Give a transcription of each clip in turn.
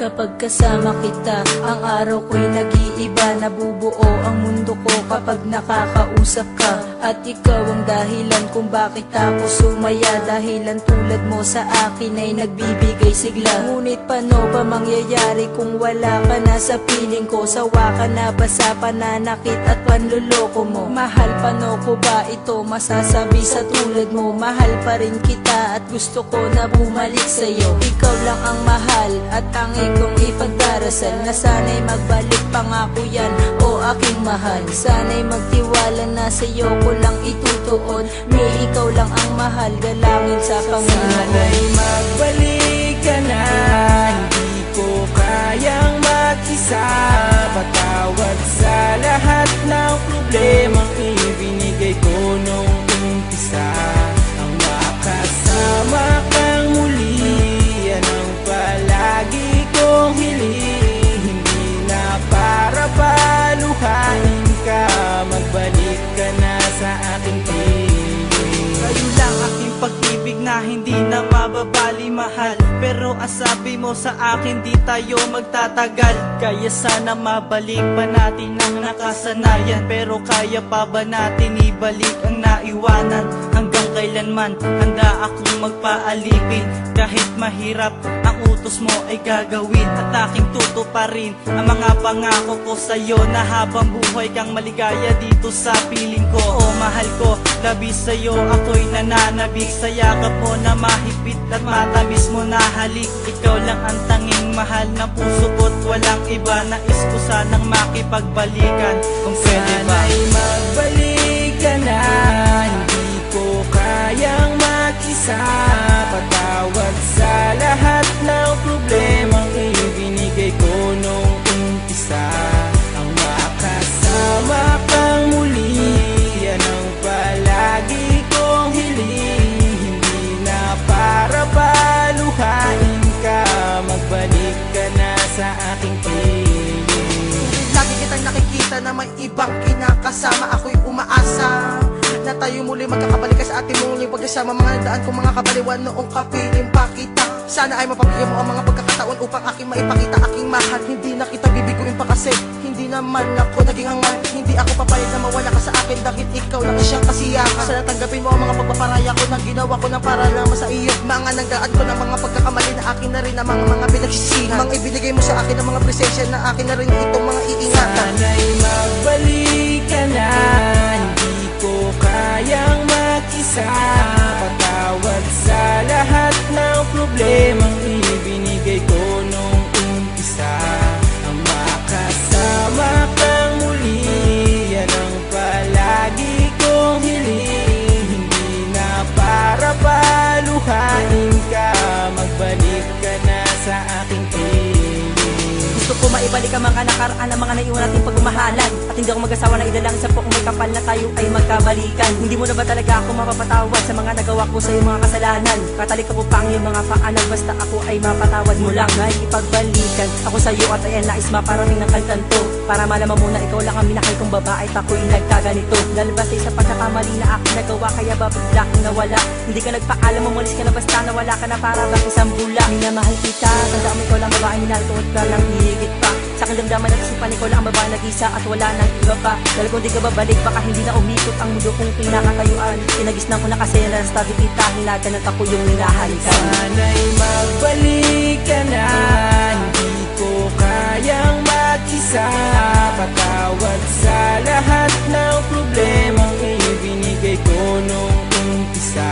Kapag kasama kita, ang araw ko'y nag-iiba. Nabubuo ang mundo ko kapag nakakausap ka. At ikaw ang dahilan kung bakit ako sumaya. Dahilan tulad mo sa akin ay nagbibigay sigla. Ngunit paano ba mangyayari kung wala ka na sa piling ko? Sawa ka na ba sa pananakit at panluloko mo? Mahal, paano ko ba ito masasabi sa tulad mo? Mahal pa rin kita at gusto ko na bumalik sa'yo. Ikaw lang ang mahal at tangi kong ipagdarasal na sana'y magbalik, pangako yan o aking mahal. Sana'y magtiwala na sa'yo ko lang itutuon. May ikaw lang ang mahal, dalangin sa Panginoon. Sana'y magbalik ka na, hindi ko kayang mag-isa. Patawad sa lahat ng problemang ibinigay ko nung umpisa. Ang makasama kang muli, yan ang palagi kong hiling. Hindi na para paluhain ka, magbalik ka na sa aking piling. Kayo lang aking pag-ibig na hindi na mababali, mahal. Pero ang sabi mo sa akin, di tayo magtatagal. Kaya sana mabalik pa natin ang nakasanayan. Pero kaya pa ba natin ibalik ang naiwanan? Hanggang kailanman handa akong magpaalipin. Kahit mahirap ang utos mo ay gagawin. At aking tutuparin ang mga pangako ko sa'yo, na habang buhay kang maligaya dito sa piling ko. O mahal ko, labis sa'yo ako'y nananabik. Sa yakap mo na mahigpit at matamis mo na halik. Ikaw lang ang tanging mahal na puso ko't walang iba. Nais ko sanang makipagbalikan kung pwede ba. Sana'y magbalik ka na, hindi ko kayang mag-isa. Patawad sa lahat ng problemang ibinigay ko nung umpisa. Ang makasama kang muli, yan ang palagi kong hiling. Hindi na para paluhain ka, magbalik ka na sa aking piling. Lagi kitang nakikita na may ibang kinakasama. Ako'y umaasa na tayo muli magkakabalik sa ating muling pagkasama. Mga daan kong mga kabaliwan noong kapiling pa kita. Sana ay mapabigyan mo ang mga pagkakataon upang aking maipakita aking mahal. Hindi na kita bibiguin pa kasi hindi naman ako naging hangal. Hindi ako papayag na mawala ka sa akin dahil ikaw lang siyang kasiyahan. Sana tanggapin mo ang mga pagpaparaya ko na ginawa ko na para naman sa iyo. Mga nanggaan ko ng mga pagkakamali na akin na rin ang mga pinagsisihan. Mga ibinigay mo sa akin ang mga presensya na akin na rin itong mga iingatan. Sana'y magbalik ka na, hindi ko kayang mag-isa. Patawad sa lahat ng problemang ibinigay ko nung umpisa. Ang makasama kang muli, yan ang palagi kong hiling. Hindi na para paluhain ka, magbalik ka na sa aking piling. Gusto ko maibalik ang mga nakaraan ng mga naiwan nating pagmamahalan. At hindi ako mag-asawa na idalangin sa pokong may kapal na tayo ay magkabalikan. Hindi mo na ba talaga ako mapapatawad sa mga nagawa ko sa iyong mga kasalanan? Katalik ako pang iyong mga paanan, basta ako ay mapatawad mo lang. Nakikipagbalikan ako sa iyo at ayan nais maparating ng kaltanto. Para malaman mo na ikaw lang ang minahal kong babae at ako'y nagkaganito. Dahil basta sa pagkakamali na aking nagawa, kaya ba bigla kang nawala? Hindi ka nagpaalam, umalis ka na basta nawala ka na para bang isang bula. Minamahal kita, tandaan mo ikaw lang babae, minahal ko at ka lang higit pa. Sa aking damdaman at isipan, ikaw lang ang babae nag-isa at wala nang iba pa. Dahil kung di ka babalik, baka hindi na umikot ang mundo kong kinakatayuan. Tinagisnan ko na kasi na nasa kita, hinagan at ako yung minahalikan. Sana'y magbalik ka na, hindi ko kayang mag-isa. Patawad sa lahat ng problemang ibinigay ko nung umpisa.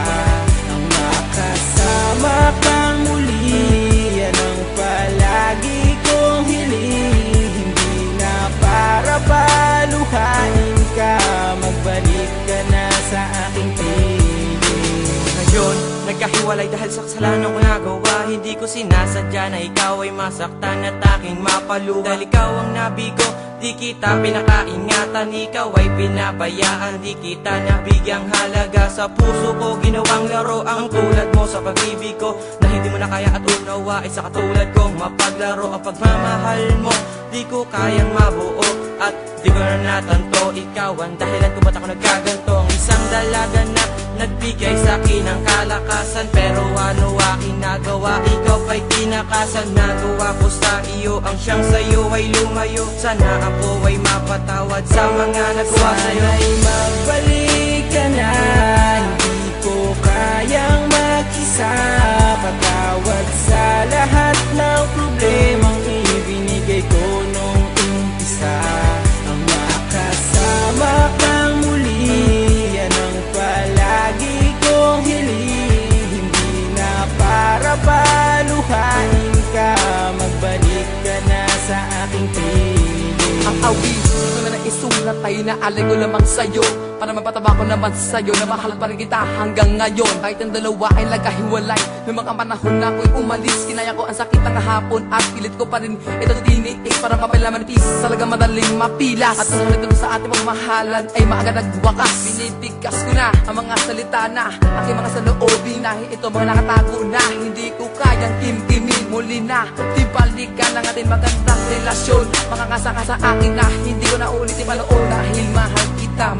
Ang makasama kang muli, yan ang palagi kong hiling. Hindi na para paluhain ka, magbalik ka na sa aking piling. Ngayon, nagkahiwalay dahil sa kasalanan ko nagawa. Hindi ko sinasadya na ikaw ay masaktan at aking mapaluha. Dahil ikaw ang nabigo, di kita pinakaingatan. Ikaw ay pinabayaan, di kita nabigyang halaga. Sa puso ko ginawang laro ang tulad mo sa pag-ibig ko, na hindi mo na kaya at unawain sa katulad kong mapaglaro. Ang pagmamahal mo, di ko kayang mabuo at di ko na natanto. Ikaw ang dahilan kung ba't ako nagkaganto. Ang isang dalaga na Nagbigay sa akin ng kalakasan, pero ano aking nagawa? Ikaw pa'y tinakasan. Nagawa ko sa iyo ang siyang sa'yo ay lumayo. Sana ako ay mapatawad sa mga nagawa sa'yo. Sana'y magbalik ka na, hindi ko kayang mag-isa. Patawad sa lahat ng problemang ibinigay ko nung umpisa. Ang makasama kang muli, yan ang palagi kong hiling. Hindi na para paluhain ka, magbalik ka na sa aking piling. Ang awit, ito na naisulat ay naalay ko lamang sa'yo, para mapataba ko naman sa'yo na mahal pa rin kita hanggang ngayon. Kahit ang dalawa ay nagkahiwalay, may mga panahon na ako'y umalis. Kinaya ko ang sakit ng hapon at pilit ko pa rin ito tiniis para papel na manipis, talaga madaling mapilas. At nung nagdato sa ating pagmamahalan ay maaga nagwakas. Binibigkas ko na ang mga salita na aking mga saloobin, dahil ito mga nakatago na hindi ko kayang kimkimin. Muli na, tibalikan ang ating magandang relasyon. Makakasaka sa akin na hindi ko na ulitin panoon, dahil mahal